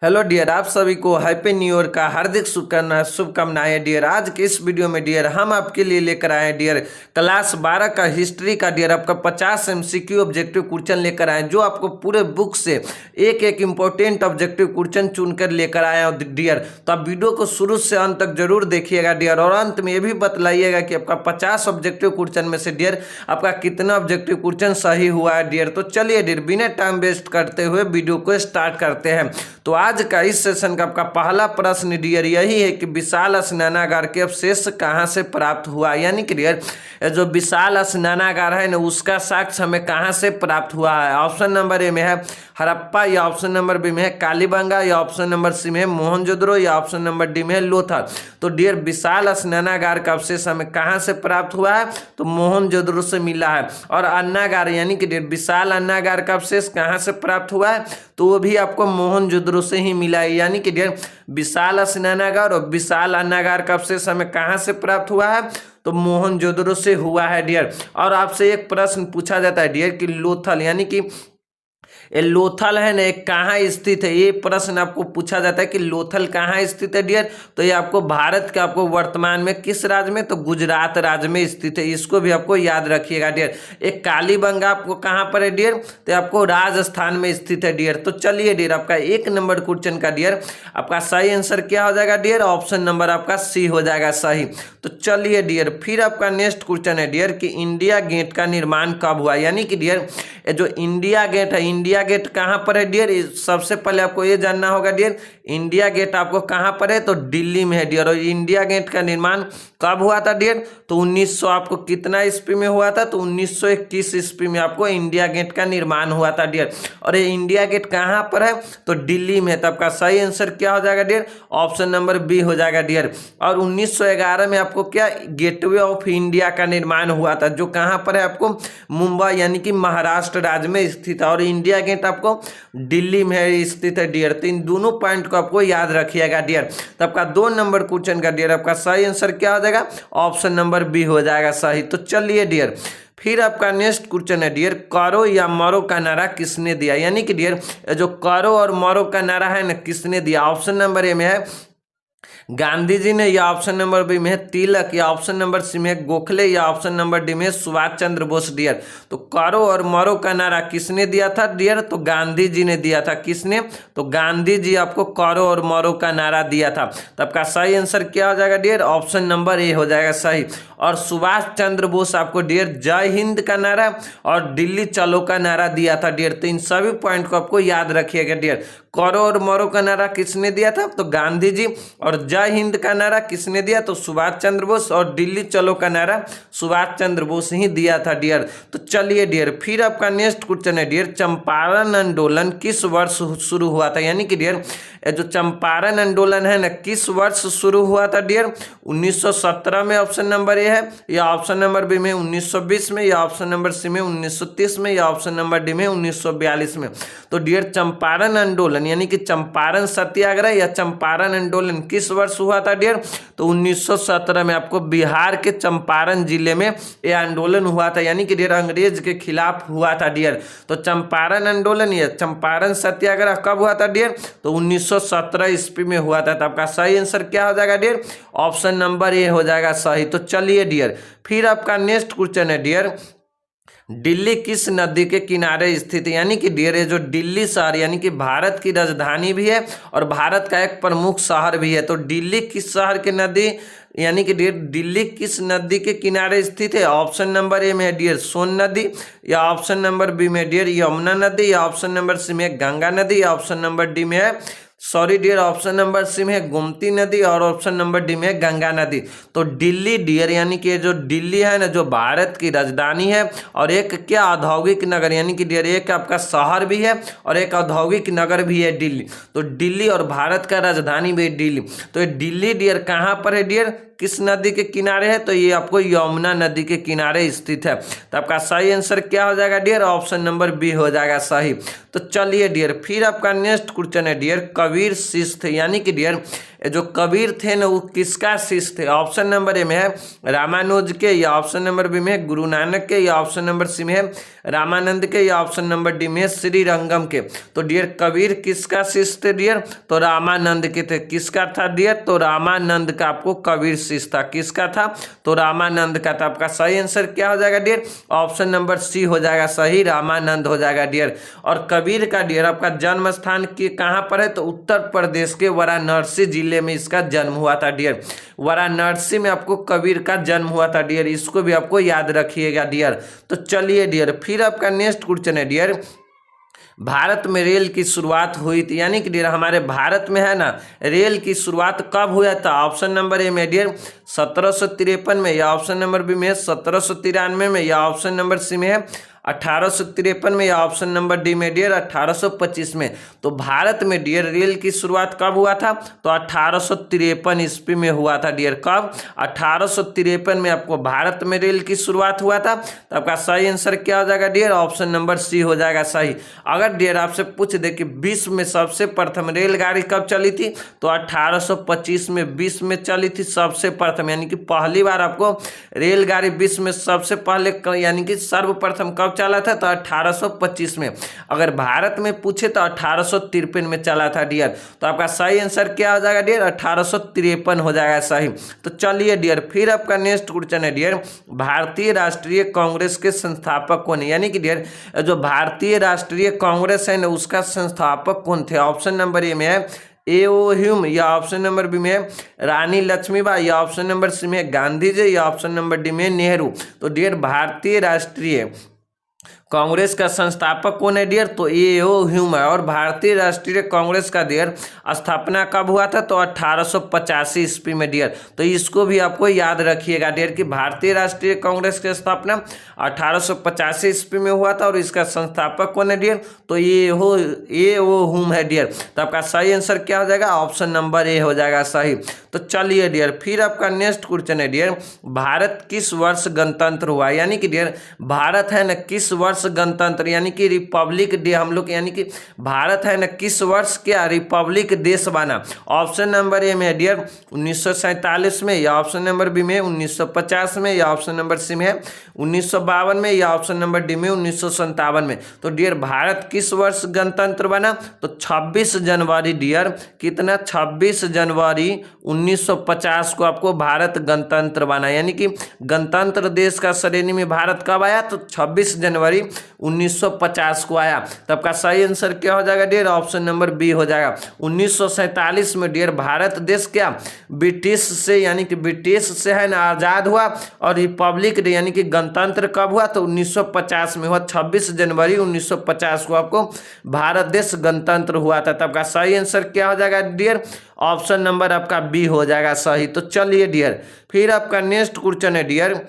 Hello dear, आप सभी को हैप्पी न्यू ईयर का हार्दिक शुभकामनाएं डियर। आज के इस वीडियो में डियर हम आपके लिए लेकर आए डियर क्लास 12 का हिस्ट्री का डियर आपका 50 एमसीक्यू ऑब्जेक्टिव क्वेश्चन लेकर आए, जो आपको पूरे बुक से एक एक इंपॉर्टेंट ऑब्जेक्टिव क्वेश्चन चुनकर लेकर आए हैं डियर। तो आप वीडियो को शुरू से अंत तक जरूर देखिएगा डियर, और अंत में ये भी बतलाइएगा कि आपका 50 ऑब्जेक्टिव क्वेश्चन में से डियर आपका कितना ऑब्जेक्टिव क्वेश्चन सही हुआ है डियर। तो चलिए डियर, बिना टाइम वेस्ट करते हुए वीडियो को स्टार्ट करते हैं। तो आज का इस सेशन का आपका पहला प्रश्न डियर यही है कि विशाल स्नानागार के अवशेष कहाँ से प्राप्त हुआ, यानी कि डियर जो विशाल स्नानागार है ना उसका साक्ष्य हमें कहाँ से प्राप्त हुआ है। ऑप्शन नंबर ए में है हड़प्पा, या ऑप्शन नंबर बी में है कालीबंगा, या ऑप्शन नंबर सी में है मोहनजोदड़ो, या ऑप्शन नंबर डी में है लोथल। तो डियर विशाल स्नानागार का अवशेष हमें कहाँ से प्राप्त हुआ है, तो मोहनजोदड़ो से मिला है। और अन्नागार यानी कि डियर विशाल अन्नागार का अवशेष कहाँ से प्राप्त हुआ है, तो वो भी आपको मोहनजोदड़ो से ही मिला है। यानी कि डियर विशाल स्नानागार और विशाल अन्नागार का अवशेष हमें कहाँ से प्राप्त हुआ है, तो मोहनजोदड़ो से हुआ है डियर। और आपसे एक प्रश्न पूछा जाता है डियर कि लोथल यानी कि ये लोथल है ना, एक कहाँ स्थित है, ये प्रश्न आपको पूछा जाता है कि लोथल कहाँ स्थित है डियर। तो ये आपको भारत के आपको वर्तमान में किस राज्य में, तो गुजरात राज्य में स्थित है। इसको भी आपको याद रखिएगा डियर। एक कालीबंगा आपको कहाँ पर है डियर, तो आपको राजस्थान में स्थित है डियर। तो चलिए डियर आपका एक नंबर क्वेश्चन का डियर आपका सही आंसर क्या हो जाएगा डियर, ऑप्शन नंबर आपका सी हो जाएगा सही। तो चलिए डियर फिर आपका नेक्स्ट क्वेश्चन है डियर कि इंडिया गेट का निर्माण कब हुआ, यानी कि डियर जो इंडिया गेट है, इंडिया गेट कहाँ पर है डियर, सबसे पहले आपको ये जानना होगा डियर इंडिया गेट आपको कहाँ पर है, तो दिल्ली में है डियर। और इंडिया गेट का निर्माण कब हुआ था डियर, तो 1900 आपको कितना ईस्वी में हुआ था, तो 1921 ईस्वी में आपको इंडिया गेट का निर्माण हुआ था डियर। और ये इंडिया गेट कहाँ पर है, तो दिल्ली में है। तो आपका सही आंसर क्या हो जाएगा डियर, ऑप्शन नंबर बी हो जाएगा डियर। और 1911 में आपको क्या गेटवे ऑफ इंडिया का निर्माण हुआ था, जो कहाँ पर है आपको मुंबई यानी कि महाराष्ट्र राज्य में स्थित है। और इंडिया गेट आपको दिल्ली में स्थित है डियर। तो इन दोनों पॉइंट को आपको याद रखिएगा डियर। तो आपका 2 नंबर क्वेश्चन का डियर आपका सही आंसर क्या हो जाएगा, ऑप्शन नंबर बी हो जाएगा सही। तो चलिए डियर फिर आपका नेक्स्ट क्वेश्चन है डियर करो या मरो का नारा किसने दिया, यानी कि डियर जो करो और मरो का नारा है ना किसने दिया। ऑप्शन नंबर ए में है गांधी जी ने, या ऑप्शन नंबर बी में है तिलक, या ऑप्शन नंबर सी में है गोखले, या ऑप्शन नंबर डी में है सुभाष चंद्र बोस डियर। तो करो और मरो का नारा किसने दिया था डियर, तो गांधी जी ने दिया था। किसने, तो गांधी जी आपको करो और मरो का नारा दिया था। तो आपका सही आंसर क्या हो जाएगा डियर, ऑप्शन नंबर ए हो जाएगा सही। और सुभाष चंद्र बोस आपको डियर जय हिंद का नारा और दिल्ली चलो का नारा दिया था डियर। तो इन सभी पॉइंट को आपको याद रखिएगा डियर। करो और मरो का नारा किसने दिया था, तो गांधी जी। और जय हिंद का नारा किसने दिया, तो सुभाष चंद्र बोस। और दिल्ली चलो का नारा सुभाष चंद्र बोस ही दिया था डियर। तो चलिए डियर फिर आपका नेक्स्ट क्वेश्चन है डियर चंपारण आंदोलन किस वर्ष शुरू हुआ था, यानी कि डियर जो चंपारण आंदोलन है ना किस वर्ष शुरू हुआ था डियर। 1917 में ऑप्शन नंबर ए है, या ऑप्शन नंबर बी में 1920 में, या ऑप्शन नंबर सी में 1930 में, या ऑप्शन नंबर डी में 1942 में। तो डियर चंपारण आंदोलन यानी कि चंपारण सत्याग्रह या चंपारण आंदोलन किस वर्ष हुआ था डियर, तो 1917 में आपको बिहार के चंपारण जिले में यह आंदोलन हुआ था, यानी कि डियर अंग्रेज के खिलाफ हुआ था डियर। तो चंपारण आंदोलन या चंपारण सत्याग्रह कब हुआ था डियर, तो 1917 ईस्वी में हुआ था। तो आपका सही आंसर क्या हो जाएगा डियर, ऑप्शन नंबर ए हो जाएगा सही। तो चलिए डियर फिर आपका नेक्स्ट क्वेश्चन है डियर दिल्ली किस नदी के किनारे स्थित है, यानी कि डियर जो दिल्ली शहर यानी कि भारत की राजधानी भी है और भारत का एक प्रमुख शहर भी है। तो दिल्ली किस शहर के नदी यानी कि डियर दिल्ली किस नदी के किनारे स्थित है। ऑप्शन नंबर ए में है डियर सोन नदी, या ऑप्शन नंबर बी में डियर यमुना नदी, या ऑप्शन नंबर सी में गंगा नदी, या ऑप्शन नंबर डी में है sorry dear option number C में है गोमती नदी, और ऑप्शन नंबर डी में है गंगा नदी। तो दिल्ली डियर यानी कि जो दिल्ली है ना जो भारत की राजधानी है और एक क्या औद्योगिक नगर यानी कि डियर एक आपका शहर भी है और एक औद्योगिक नगर भी है दिल्ली। तो दिल्ली और भारत का राजधानी भी दिल्ली। तो ये दिल्ली डियर कहाँ पर है डियर, किस नदी के किनारे है, तो ये आपको यमुना नदी के किनारे स्थित है। तो आपका सही आंसर क्या हो जाएगा डियर, ऑप्शन नंबर बी हो जाएगा सही। तो चलिए डियर, फिर आपका नेक्स्ट क्वेश्चन है डियर, कबीर शिष्य थे, यानी कि डियर जो कबीर थे ना वो किसका शिष्य थे। ऑप्शन नंबर ए में है रामानुज के, या ऑप्शन नंबर बी में है गुरु नानक के, या ऑप्शन नंबर सी में है रामानंद के, या ऑप्शन नंबर डी में है श्री रंगम के। तो डियर कबीर किसका शिष्य थे डियर, तो रामानंद के थे। किसका था डियर, तो रामानंद का आपको कबीर शिष्य था। किसका था, तो रामानंद का था। आपका सही आंसर क्या हो जाएगा डियर, ऑप्शन नंबर सी हो जाएगा सही, रामानंद हो जाएगा डियर। और कबीर का डियर आपका जन्म स्थान कहाँ पर है, तो उत्तर प्रदेश के वाराणसी जिले में इसका जन्म हुआ था डियर। वाराणसी में आपको कबीर का जन्म हुआ था डियर, इसको भी आपको याद रखिएगा डियर। तो चलिए डियर, फिर आपका नेक्स्ट क्वेश्चन है डियर, भारत में रेल की शुरुआत हुई थी, यानी कि डियर हमारे भारत में है ना रेल की शुरुआत कब हुआ था। ऑप्शन नंबर ए में डियर 1753 में, या ऑप्शन नंबर बी में 1793 में, या ऑप्शन नंबर सी में है 1853 में, या ऑप्शन नंबर डी में डियर 1825 में। तो भारत में डियर रेल की शुरुआत कब हुआ था, तो 1853 ईस्वी में हुआ था डियर। कब, 1853 में आपको भारत में रेल की शुरुआत हुआ था। तो आपका सही आंसर क्या हो जाएगा डियर, ऑप्शन नंबर सी हो जाएगा सही। अगर डियर आपसे पूछ दे कि विश्व में सबसे प्रथम रेलगाड़ी कब चली थी, तो 1825 में विश्व में चली थी सबसे प्रथम, यानी कि पहली बार आपको रेलगाड़ी विश्व में सबसे पहले यानी कि सर्वप्रथम कब चला था, तो 1825 में। अगर भारत में पूछे तो 1853 में चला था डियर। तो आपका सही आंसर क्या हो जाएगा डियर, 1853 हो जाएगा सही। तो चलिए डियर, फिर आपका नेक्स्ट क्वेश्चन है डियर, भारतीय राष्ट्रीय कांग्रेस के संस्थापक कौन है, यानी कि डियर जो भारतीय राष्ट्रीय कांग्रेस है ना उसका संस्थापक कौन थे। ऑप्शन नंबर ए में है ए.ओ. ह्यूम, या ऑप्शन नंबर बी में है रानी लक्ष्मीबाई, या ऑप्शन नंबर सी में है गांधी जी, या ऑप्शन नंबर डी में नेहरू। तो डियर भारतीय राष्ट्रीय कांग्रेस का संस्थापक कौन है डियर, तो ए.ओ. ह्यूम है। और भारतीय राष्ट्रीय कांग्रेस का डियर स्थापना कब हुआ था, तो 1885 ईस्वी में डियर। तो इसको भी आपको याद रखिएगा डियर कि भारतीय राष्ट्रीय कांग्रेस की स्थापना 1885 ईस्वी में हुआ था, और इसका संस्थापक कौन है डियर, तो ए.ओ. ह्यूम है डियर। तो आपका सही आंसर क्या हो जाएगा, ऑप्शन नंबर ए हो जाएगा सही। तो चलिए डियर, फिर आपका नेक्स्ट क्वेश्चन है डियर, भारत किस वर्ष गणतंत्र हुआ, यानी कि डियर भारत है ना किस वर्ष गणतंत्र यानी कि रिपब्लिक डे हम लोग, यानी कि भारत है ना किस वर्ष क्या रिपब्लिक देश बना। ऑप्शन नंबर ए में डियर 1947 में, या ऑप्शन नंबर बी में 1950 में, या ऑप्शन नंबर सी में है 1952 में, या ऑप्शन नंबर डी में 1957 में। तो डियर भारत किस वर्ष गणतंत्र बना, तो 26 जनवरी डियर कितना 26 जनवरी 1950 को आपको भारत गणतंत्र बना, यानी कि गणतंत्र देश का श्रेणी में भारत कब आया, तो 26 जनवरी 1950 को आया। तो आपका सही आंसर क्या हो जाएगा डियर, ऑप्शन नंबर बी हो जाएगा। 1947 में डियर भारत देश क्या ब्रिटिश से, यानी कि ब्रिटिश से है ना आजाद हुआ, और रिपब्लिक डे यानी कि गणतंत्र कब हुआ, तो 1950 में हुआ। 26 जनवरी 1950 को आपको भारत देश गणतंत्र हुआ था। तो आपका सही आंसर क्या हो जाएगा डियर, ऑप्शन नंबर आपका बी हो जाएगा सही। तो चलिए डियर, फिर आपका नेक्स्ट क्वेश्चन है डियर,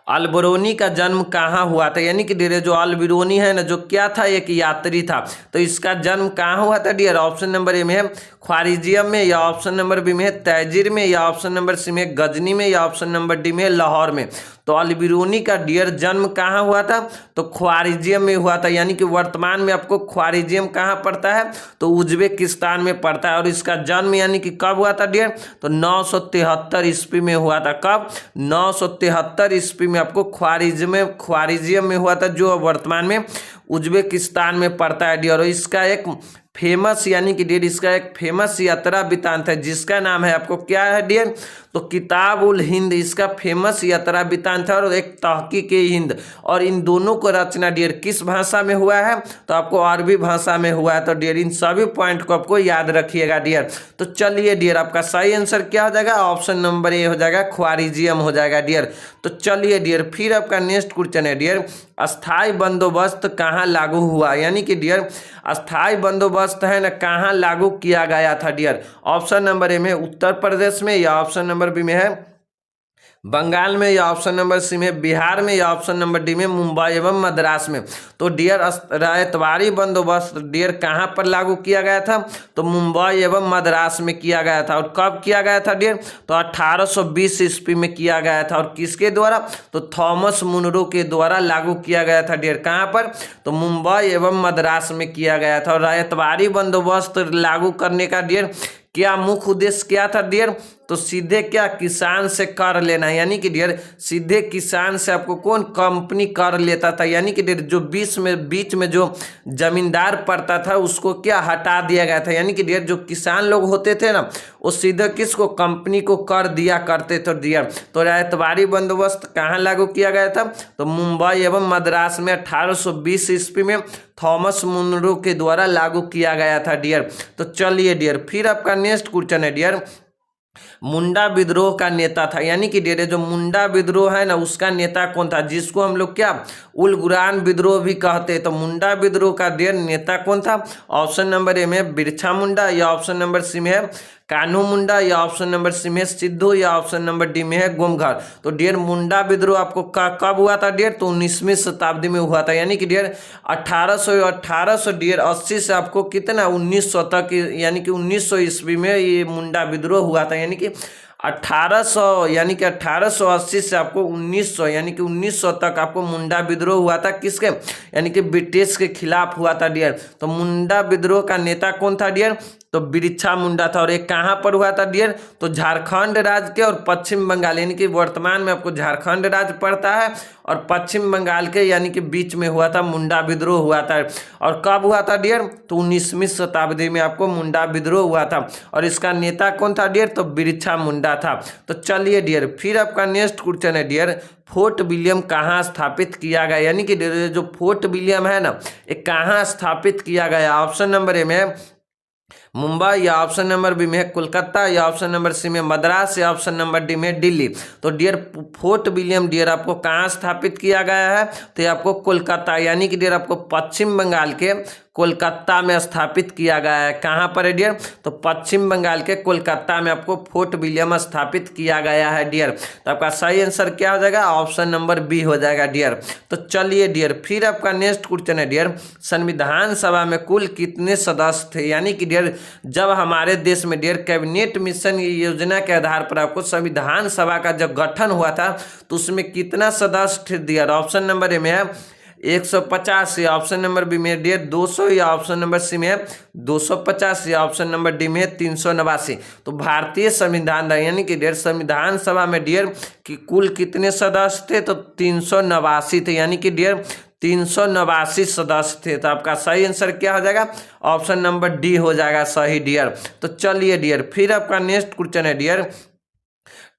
अल्बेरोनी का जन्म कहाँ हुआ था, यानी कि डियर जो अल्बेरोनी है ना जो क्या था, एक यात्री था। तो इसका जन्म कहाँ हुआ था डियर, ऑप्शन नंबर ए में है ख्वारिजियम में, या ऑप्शन नंबर बी में है तैजीर में, या ऑप्शन नंबर सी में गजनी में, या ऑप्शन नंबर डी में लाहौर में। तो अल्बेरोनी का डियर जन्म कहाँ हुआ था, तो ख्वारिजियम में हुआ था, यानी कि वर्तमान में आपको ख्वारिजियम कहाँ पड़ता है, तो उज्बेकिस्तान में पड़ता है। और इसका जन्म यानी कि कब हुआ था डियर, तो 973 ईस्वी में हुआ था। कब, 973 ईस्वी में आपको ख्वारिजियम में हुआ था, जो वर्तमान में उज्बेकिस्तान में पड़ता है डियर। और इसका एक फेमस यानी कि डियर इसका एक फेमस यात्रा वृत्तांत है, जिसका नाम है आपको क्या है डियर, तो किताब उल हिंद इसका फेमस यात्रा वृत्तांत है, और एक तहकीक हिंद। और इन दोनों को रचना डियर किस भाषा में हुआ है, तो आपको अरबी भाषा में हुआ है। तो डियर इन सभी पॉइंट को आपको याद रखिएगा डियर। तो चलिए डियर आपका सही आंसर क्या हो जाएगा, ऑप्शन नंबर ए हो जाएगा, ख्वारिजियम हो जाएगा डियर। तो चलिए डियर, फिर आपका नेक्स्ट क्वेश्चन है डियर, अस्थाई बंदोबस्त कहाँ लागू हुआ, यानी कि डियर अस्थाई बंदोबस्त है ना कहाँ लागू किया गया था डियर। ऑप्शन नंबर ए में उत्तर प्रदेश में, या ऑप्शन नंबर बी में है बंगाल में या ऑप्शन नंबर सी में, बिहार में या ऑप्शन नंबर डी में, मुंबई एवं मद्रास में। तो डियर रैयतवाड़ी बंदोबस्त डियर कहाँ पर लागू किया गया था? तो मुंबई एवं मद्रास में किया गया था। और कब किया गया था डियर? तो 1820 ईस्वी में किया गया था। और किसके द्वारा? तो थॉमस मुनरो के द्वारा लागू किया गया था डियर। कहाँ पर? तो मुंबई एवं मद्रास में किया गया था। और रैयतवाड़ी बंदोबस्त लागू करने का डियर क्या मुख्य उद्देश्य क्या था डियर? तो सीधे क्या किसान से कर लेना, यानी कि डियर सीधे किसान से आपको कौन कंपनी कर लेता था, यानी कि डियर जो बीच में जो जमींदार पड़ता था उसको क्या हटा दिया गया था, यानी कि डियर जो किसान लोग होते थे ना वो सीधे किसको? कंपनी को कर दिया करते थे डियर। तो रैयतवाड़ी बंदोबस्त कहाँ लागू किया गया था? तो मुंबई एवं मद्रास में 1820 ईस्वी में थॉमस मुनरो के द्वारा लागू किया गया था डियर। तो चलिए डियर फिर आपका नेक्स्ट क्वेश्चन है डियर, मुंडा विद्रोह का नेता था, यानी कि डियर जो मुंडा विद्रोह है ना उसका नेता कौन था, जिसको हम लोग क्या उल गुरान विद्रोह भी कहते हैं। तो मुंडा विद्रोह का डियर नेता कौन था? ऑप्शन नंबर ए में बिरसा मुंडा, या ऑप्शन नंबर सी में है कान्हू मुंडा, या ऑप्शन नंबर सी में सिद्धू, या ऑप्शन नंबर डी में है गोमघर। तो डियर मुंडा विद्रोह आपको कब हुआ था डियर? तो 19वीं शताब्दी में हुआ था, यानी कि डियर 1800 डियर 80 से आपको कितना 1900 तक, यानी कि 1900 ईस्वी में ये मुंडा विद्रोह हुआ था, यानी कि 1800 यानी कि 1880 से आपको 1900 यानी कि 1900 तक आपको मुंडा विद्रोह हुआ था। किसके? यानी कि ब्रिटिश के खिलाफ हुआ था डियर। तो मुंडा विद्रोह का नेता कौन था डियर? तो बिरसा मुंडा था। और एक कहाँ पर हुआ था डियर? तो झारखंड राज्य के और पश्चिम बंगाल, यानी कि वर्तमान में आपको झारखंड राज्य पड़ता है और पश्चिम बंगाल के यानी कि बीच में हुआ था मुंडा विद्रोह हुआ था। और कब हुआ था डियर? तो 19वीं शताब्दी में आपको मुंडा विद्रोह हुआ था। और इसका नेता कौन था डियर? तो बिरसा मुंडा था। तो चलिए डियर फिर आपका नेक्स्ट क्वेश्चन है डियर, फोर्ट विलियम कहाँ स्थापित किया गया, यानी कि जो फोर्ट विलियम है ना ये कहाँ स्थापित किया गया? ऑप्शन नंबर ए में मुंबई, या ऑप्शन नंबर बी में कोलकाता, या ऑप्शन नंबर सी में मद्रास, या ऑप्शन नंबर डी में दिल्ली। तो डियर फोर्ट विलियम डियर आपको कहाँ स्थापित किया गया है? तो ये आपको कोलकाता यानी कि डियर आपको पश्चिम बंगाल के कोलकाता में स्थापित किया गया है। कहाँ पर है डियर? तो पश्चिम बंगाल के कोलकाता में आपको फोर्ट विलियम स्थापित किया गया है डियर। तो आपका सही आंसर क्या हो जाएगा? ऑप्शन नंबर बी हो जाएगा डियर। तो चलिए डियर फिर आपका नेक्स्ट क्वेश्चन है डियर, संविधान सभा में कुल कितने सदस्य थे, यानी कि डियर जब हमारे देश में डियर कैबिनेट मिशन योजना के आधार पर आपको संविधान सभा का जब गठन हुआ था तो उसमें कितना सदस्य थे डियर? ऑप्शन नंबर ए में है 150, या ऑप्शन नंबर बी में डियर 200, या ऑप्शन नंबर सी में 250, या ऑप्शन नंबर डी में 389। तो भारतीय संविधान यानी कि डियर संविधान सभा में डियर कि कुल कितने सदस्य थे? तो 389 थे, यानी कि डियर 389 सदस्य थे। तो आपका सही आंसर क्या हो जाएगा? ऑप्शन नंबर डी हो जाएगा सही डियर। तो चलिए डियर फिर आपका नेक्स्ट क्वेश्चन है डियर,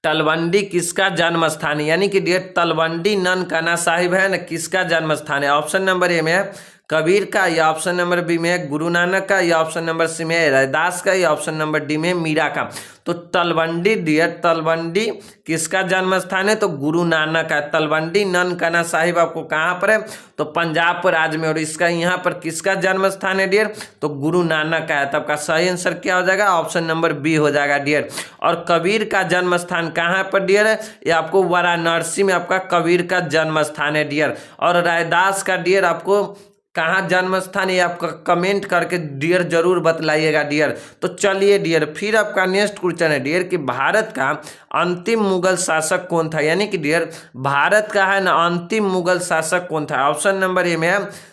तलवंडी किसका जन्म स्थान है, यानी कि डियर तलवंडी ननकाना साहिब है ना किसका जन्म स्थान है? ऑप्शन नंबर ए में है कबीर का, या ऑप्शन नंबर बी में है गुरु नानक का, या ऑप्शन नंबर सी में है रैदास का, या ऑप्शन नंबर डी में मीरा का। तो तलवंडी डियर तलवंडी किसका जन्म स्थान है? तो गुरु नानक का। तलवंडी ननकाना साहिब आपको कहाँ पर है? तो पंजाब राज्य में। और इसका यहाँ पर किसका जन्म स्थान है डियर? तो गुरु नानक का है। तो आपका सही आंसर क्या हो जाएगा? ऑप्शन नंबर बी हो जाएगा डियर। और कबीर का जन्म स्थान कहाँ पर डियर है? ये आपको वाराणसी में आपका कबीर का जन्म स्थान है डियर। और रैदास का डियर आपको कहाँ जन्म स्थान है आपका कमेंट करके डियर जरूर बतलाइएगा डियर। तो चलिए डियर फिर आपका नेक्स्ट क्वेश्चन है डियर कि भारत का अंतिम मुगल शासक कौन था, यानी कि डियर भारत का है ना अंतिम मुगल शासक कौन था? ऑप्शन नंबर ए में है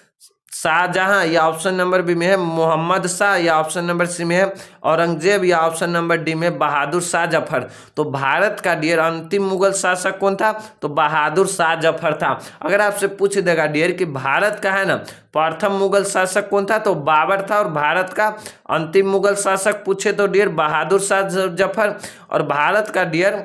शाहजहां, या ऑप्शन नंबर बी में है मोहम्मद शाह, या ऑप्शन नंबर सी में है औरंगजेब, या ऑप्शन नंबर डी में बहादुर शाह जफर। तो भारत का डियर अंतिम मुगल शासक कौन था? तो बहादुर शाह जफर था। अगर आपसे पूछ देगा डियर कि भारत का है ना प्रथम मुगल शासक कौन था? तो बाबर था। और भारत का अंतिम मुगल शासक पूछे तो डियर बहादुर शाह जफर। और भारत का डियर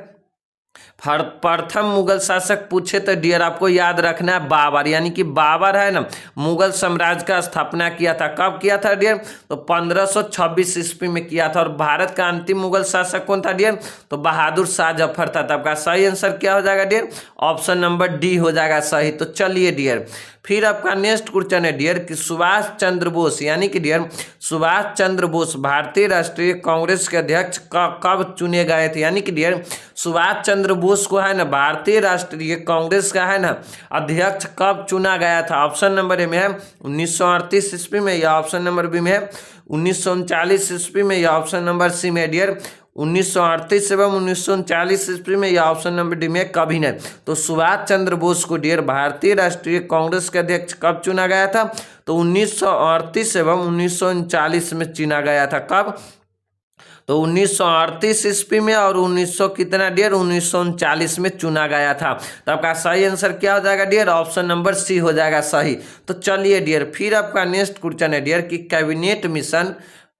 प्रथम मुगल शासक पूछे तो डियर आपको याद रखना है बाबर, यानी कि बाबर है ना मुगल साम्राज्य का स्थापना किया था। कब किया था डियर? तो 1526 ईस्वी में किया था। और भारत का अंतिम मुगल शासक कौन था डियर? तो बहादुर शाह जफर था। तब का सही आंसर क्या हो जाएगा डियर? ऑप्शन नंबर डी हो जाएगा सही। तो चलिए डियर फिर आपका नेक्स्ट क्वेश्चन है डियर कि सुभाष चंद्र बोस यानी कि डियर सुभाष चंद्र बोस भारतीय राष्ट्रीय कांग्रेस के अध्यक्ष कब चुने गए थे, यानी कि डियर सुभाष चंद्र बोस को है ना भारतीय राष्ट्रीय कांग्रेस का है ना अध्यक्ष कब चुना गया था। ऑप्शन नंबर ए में है 1938 ईस्वी में, या ऑप्शन नंबर बी में है 1939 ईस्वी में, या ऑप्शन नंबर सी में डियर 1938 एवं 1939 ईस्वी में, या ऑप्शन नंबर डी में कभी नहीं। तो सुभाष चंद्र बोस को डियर भारतीय राष्ट्रीय कांग्रेस के अध्यक्ष कब चुना गया था, तो 1938 एवं 1939 में चुना गया था। कब, तो 1938 ईस्वी में और 1900 कितना डियर 1939 में चुना गया था। तो आपका सही आंसर क्या हो जाएगा डियर, ऑप्शन नंबर सी हो जाएगा सही। तो चलिए डियर फिर आपका नेक्स्ट क्वेश्चन है डियर कि कैबिनेट मिशन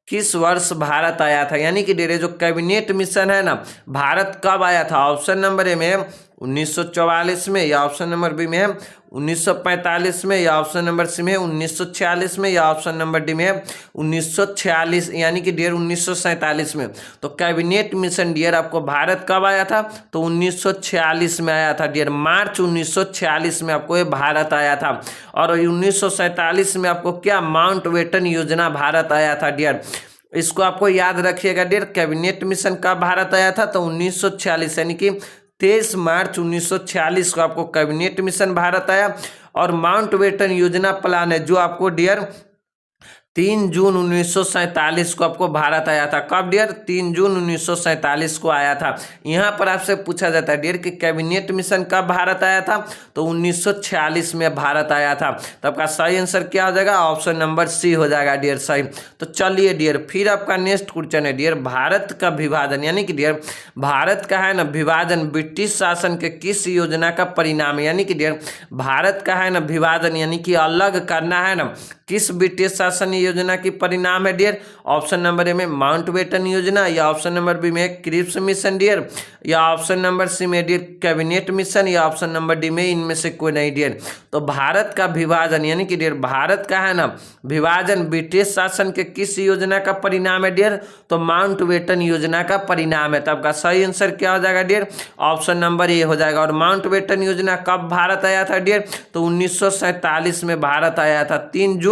किस वर्ष भारत आया था, यानी कि डियर जो कैबिनेट मिशन है ना भारत कब आया था। ऑप्शन नंबर ए में 1944 में, या ऑप्शन नंबर बी में है 1945 में, या ऑप्शन नंबर सी में 1946 में, या ऑप्शन नंबर डी में 1946 यानी कि डियर 1947 में। तो कैबिनेट मिशन डियर आपको भारत कब आया था, तो 1946 में आया था डियर, मार्च 1946 में आपको ये भारत आया था। और 1947 में आपको क्या माउंटबेटन योजना भारत आया था डियर, इसको आपको याद रखिएगा डियर। कैबिनेट मिशन कब भारत आया था, तो 1946 यानी कि 23 मार्च 1946 को आपको कैबिनेट मिशन भारत आया। और माउंटबेटन योजना प्लान है जो आपको डियर 3 जून 1947 को आपको भारत आया था। कब डियर, 3 जून 1947 को आया था। यहाँ पर आपसे पूछा जाता है डियर कि कैबिनेट मिशन कब भारत आया था, तो 1946 में भारत आया था। तो आपका सही आंसर क्या हो जाएगा, ऑप्शन नंबर सी हो जाएगा डियर सही। तो चलिए डियर फिर आपका नेक्स्ट क्वेश्चन है डियर भारत का विभाजन, यानी कि डियर भारत का है ना विभाजन ब्रिटिश शासन के किस योजना का परिणाम है, यानी कि डियर भारत का है ना विभाजन यानी कि अलग करना है ना किस ब्रिटिश शासन योजना की परिणाम है डियर। ऑप्शन नंबर ए में माउंटबेटन योजना, या ऑप्शन नंबर बी में क्रिप्स मिशन डियर, या ऑप्शन नंबर सी में डियर कैबिनेट मिशन, या ऑप्शन नंबर डी में इनमें से कोई नहीं डियर। तो भारत का विभाजन यानी कि डियर भारत का है ना विभाजन ब्रिटिश शासन के किस योजना का परिणाम है डियर, तो माउंटबेटन योजना का परिणाम है। तो आपका सही आंसर क्या हो जाएगा डियर, ऑप्शन नंबर ए हो जाएगा। और माउंटबेटन योजना कब भारत आया था डियर, तो 1947 में भारत आया था, 3 जून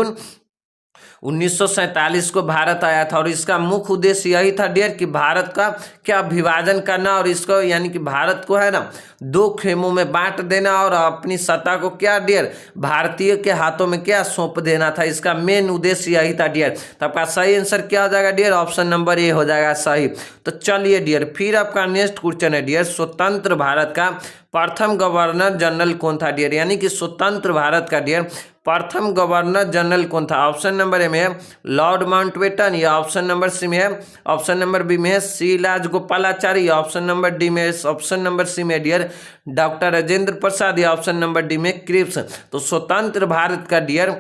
1947 को भारत आया था। और इसका मुख्य उद्देश्य यही था डियर कि भारत का क्या विभाजन करना और इसको यानी कि भारत को है ना 2 खेमों में बांट देना और अपनी सत्ता को क्या डियर भारतीय के हाथों में क्या सौंप देना था। इसका मेन उद्देश्य यही था डियर। तो आपका सही आंसर क्या हो जाएगा डियर, ऑप्शन नंबर ए हो जाएगा सही। तो चलिए डियर फिर आपका नेक्स्ट क्वेश्चन है डियर स्वतंत्र भारत का प्रथम गवर्नर जनरल कौन था डियर, यानी कि स्वतंत्र भारत का डियर प्रथम गवर्नर जनरल कौन था। ऑप्शन नंबर ए में है लॉर्ड माउंटबेटन, या ऑप्शन नंबर सी में है ऑप्शन नंबर बी में है सी राजगोपालाचारी, या ऑप्शन नंबर डी में ऑप्शन नंबर सी में डियर डॉक्टर राजेंद्र प्रसाद, या ऑप्शन नंबर डी में क्रिप्स। तो स्वतंत्र भारत का डियर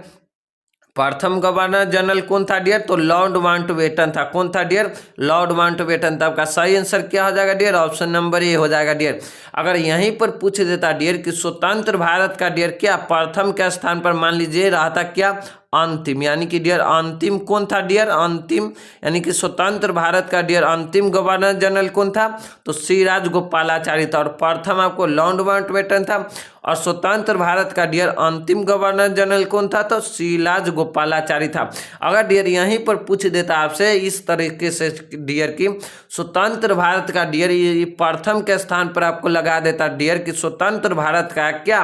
प्रथम गवर्नर जनरल कौन था डियर, तो लॉर्ड माउंटबेटन था। कौन था डियर, लॉर्ड माउंटबेटन था। आपका सही आंसर क्या हो जाएगा डियर, ऑप्शन नंबर ए हो जाएगा डियर। अगर यहीं पर पूछ देता डियर कि स्वतंत्र भारत का डियर क्या प्रथम के स्थान पर मान लीजिए रहा था क्या अंतिम, यानी कि डियर अंतिम कौन था डियर, अंतिम यानी कि स्वतंत्र भारत का डियर अंतिम गवर्नर जनरल कौन था, तो सी राजगोपालाचारी था। और प्रथम आपको लॉर्ड माउंटबेटन था। और स्वतंत्र भारत का डियर अंतिम गवर्नर जनरल कौन था, तो सी राजगोपालाचारी था। अगर डियर यहीं पर पूछ देता आपसे इस तरीके से डियर की स्वतंत्र भारत का डियर प्रथम के स्थान पर आपको लगा देता डियर कि स्वतंत्र भारत का क्या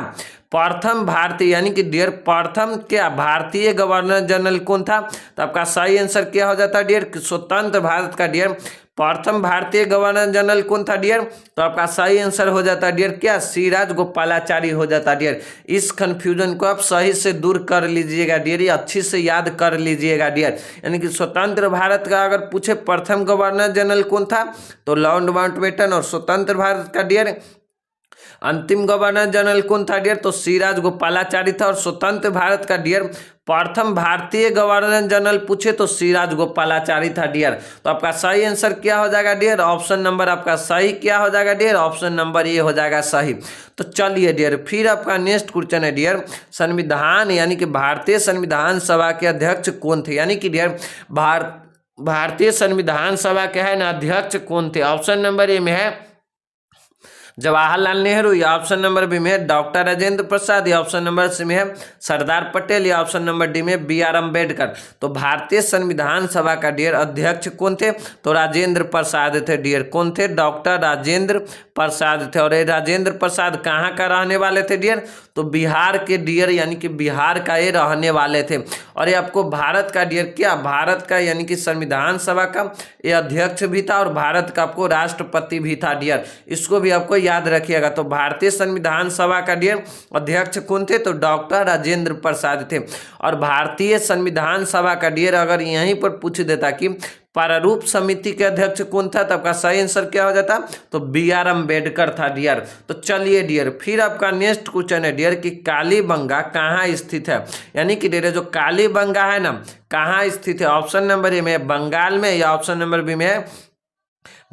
प्रथम भारतीय यानी कि डियर प्रथम क्या भारतीय गवर्नर जनरल कौन था। तो आपका सही आंसर क्या हो जाता है डियर कि स्वतंत्र भारत का डियर प्रथम भारतीय गवर्नर जनरल कौन था डियर। तो आपका सही आंसर हो जाता है डियर क्या सी राजगोपालाचारी हो जाता है डियर। इस कंफ्यूजन को आप सही से दूर कर लीजिएगा डियर, ये अच्छी से याद कर लीजिएगा डियर। यानी कि स्वतंत्र भारत का अगर पूछे प्रथम गवर्नर जनरल कौन था तो लॉर्ड माउंटबेटन, और स्वतंत्र भारत का डियर अंतिम गवर्नर जनरल कौन था डियर, तो सी राजगोपालाचारी था। और स्वतंत्र भारत का डियर प्रथम भारतीय गवर्नर जनरल पूछे तो सी राजगोपालाचारी था डियर। तो आपका सही आंसर क्या हो जाएगा डियर, ऑप्शन नंबर आपका सही क्या हो जाएगा डियर, ऑप्शन नंबर ए हो जाएगा सही। तो चलिए डियर फिर आपका नेक्स्ट क्वेश्चन है डियर संविधान यानी कि भारतीय संविधान सभा के अध्यक्ष कौन थे, यानी कि डियर भारतीय संविधान सभा के है ना अध्यक्ष कौन थे। ऑप्शन नंबर ए में है जवाहरलाल नेहरू, या ऑप्शन नंबर बी में है डॉक्टर राजेंद्र प्रसाद, या ऑप्शन नंबर सी में है सरदार पटेल, या ऑप्शन नंबर डी में बी आर अम्बेडकर। तो भारतीय संविधान सभा का डियर अध्यक्ष कौन थे? तो राजेंद्र प्रसाद थे डियर। कौन थे? डॉक्टर राजेंद्र प्रसाद थे। और ये राजेंद्र प्रसाद कहाँ का रहने वाले थे डियर? तो बिहार के डियर, यानी कि बिहार का ये रहने वाले थे। और ये आपको भारत का डियर क्या, भारत का यानी कि संविधान सभा का ये अध्यक्ष भी था और भारत का आपको राष्ट्रपति भी था डियर। इसको भी आपको याद रखिएगा। तो भारतीय संविधान सभा का डियर अध्यक्ष कौन थे? तो डॉक्टर राजेंद्र प्रसाद थे। और भारतीय संविधान सभा का डियर अगर यहीं पर पूछ देता कि प्रारूप समिति के अध्यक्ष कौन था, तो आपका सही आंसर क्या हो जाता? तो बी आर अम्बेडकर था डियर। तो चलिए डियर, फिर आपका नेक्स्ट क्वेश्चन है डियर कि कालीबंगा कहाँ स्थित है? यानी कि डियर जो कालीबंगा है ना, कहाँ स्थित है? ऑप्शन नंबर ए में बंगाल में, या ऑप्शन नंबर बी में